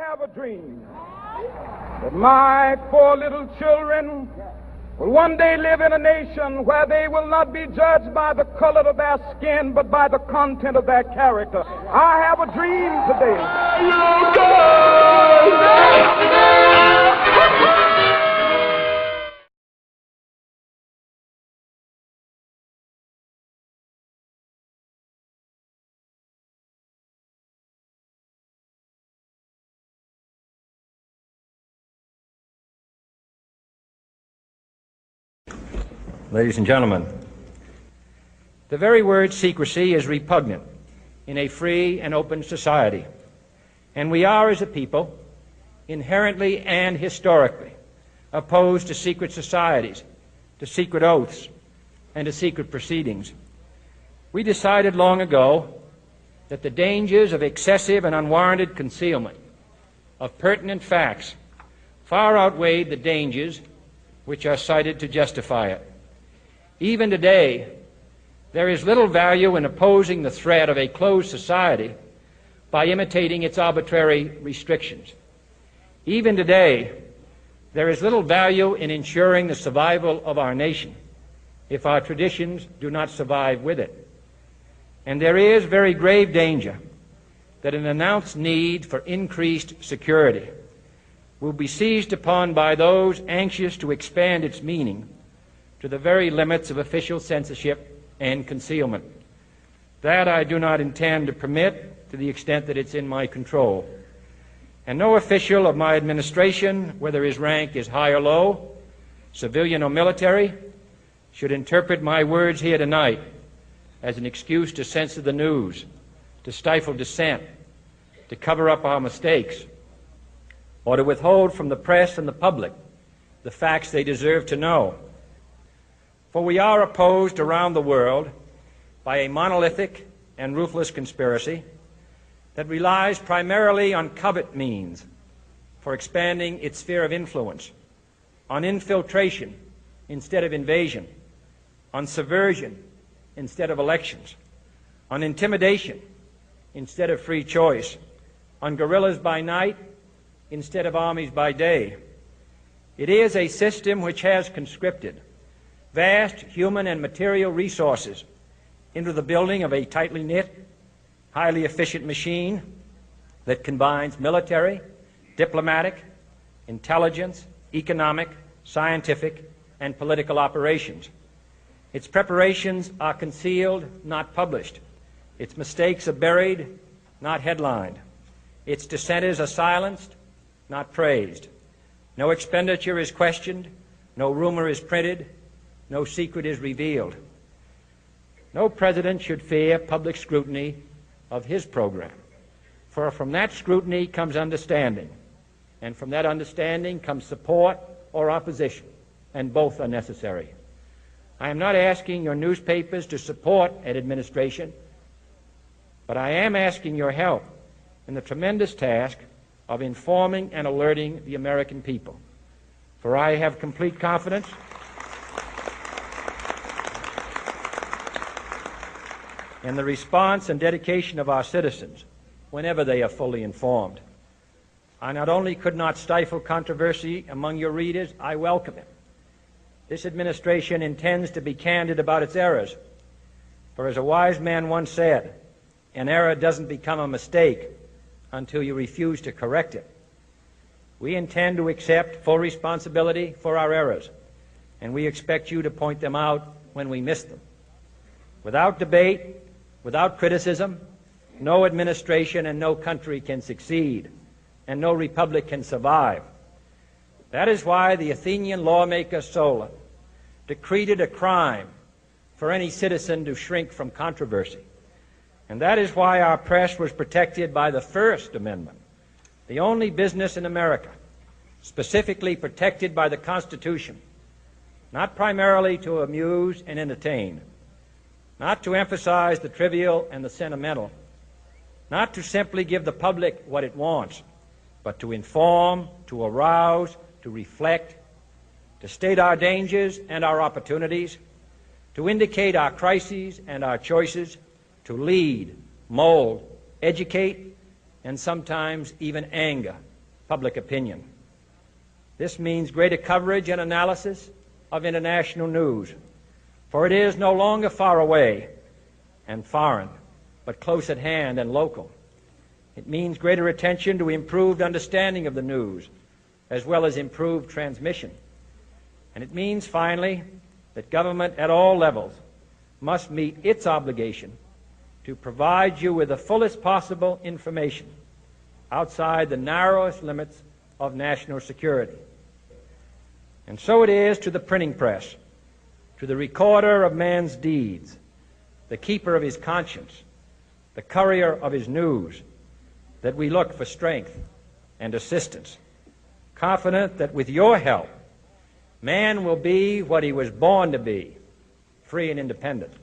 have a dream that my 4 little children will one day live in a nation where they will not be judged by the color of their skin, but by the content of their character. I have a dream today. Ladies and gentlemen, the very word secrecy is repugnant in a free and open society, and we are, as a people, inherently and historically opposed to secret societies, to secret oaths, and to secret proceedings. We decided long ago that the dangers of excessive and unwarranted concealment of pertinent facts far outweighed the dangers which are cited to justify it. Even today, there is little value in opposing the threat of a closed society by imitating its arbitrary restrictions. Even today, there is little value in ensuring the survival of our nation if our traditions do not survive with it. And there is very grave danger that an announced need for increased security will be seized upon by those anxious to expand its meaning to the very limits of official censorship and concealment. That I do not intend to permit to the extent that it's in my control. And no official of my administration, whether his rank is high or low, civilian or military, should interpret my words here tonight as an excuse to censor the news, to stifle dissent, to cover up our mistakes, or to withhold from the press and the public the facts they deserve to know. For we are opposed around the world by a monolithic and ruthless conspiracy that relies primarily on covert means for expanding its sphere of influence, on infiltration instead of invasion, on subversion instead of elections, on intimidation instead of free choice, on guerrillas by night instead of armies by day. It is a system which has conscripted vast human and material resources into the building of a tightly knit, highly efficient machine that combines military, diplomatic, intelligence, economic, scientific, and political operations. Its preparations are concealed, not published. Its mistakes are buried, not headlined. Its dissenters are silenced, not praised. No expenditure is questioned, no rumor is printed, no secret is revealed. No president should fear public scrutiny of his program, for from that scrutiny comes understanding, and from that understanding comes support or opposition, and both are necessary. I am not asking your newspapers to support an administration, but I am asking your help in the tremendous task of informing and alerting the American people. For I have complete confidence in the response and dedication of our citizens whenever they are fully informed. I not only could not stifle controversy among your readers, I welcome it. This administration intends to be candid about its errors. For as a wise man once said, an error doesn't become a mistake until you refuse to correct it. We intend to accept full responsibility for our errors, and we expect you to point them out when we miss them. Without debate, without criticism, no administration and no country can succeed, and no republic can survive. That is why the Athenian lawmaker Solon decreed it a crime for any citizen to shrink from controversy. And that is why our press was protected by the First Amendment, the only business in America specifically protected by the Constitution, not primarily to amuse and entertain, not to emphasize the trivial and the sentimental, not to simply give the public what it wants, but to inform, to arouse, to reflect, to state our dangers and our opportunities, to indicate our crises and our choices, to lead, mold, educate, and sometimes even anger public opinion. This means greater coverage and analysis of international news, for it is no longer far away and foreign, but close at hand and local. It means greater attention to improved understanding of the news, as well as improved transmission. And it means, finally, that government at all levels must meet its obligation to provide you with the fullest possible information outside the narrowest limits of national security. And so it is to the printing press, to the recorder of man's deeds, the keeper of his conscience, the courier of his news, that we look for strength and assistance, confident that with your help, man will be what he was born to be, free and independent.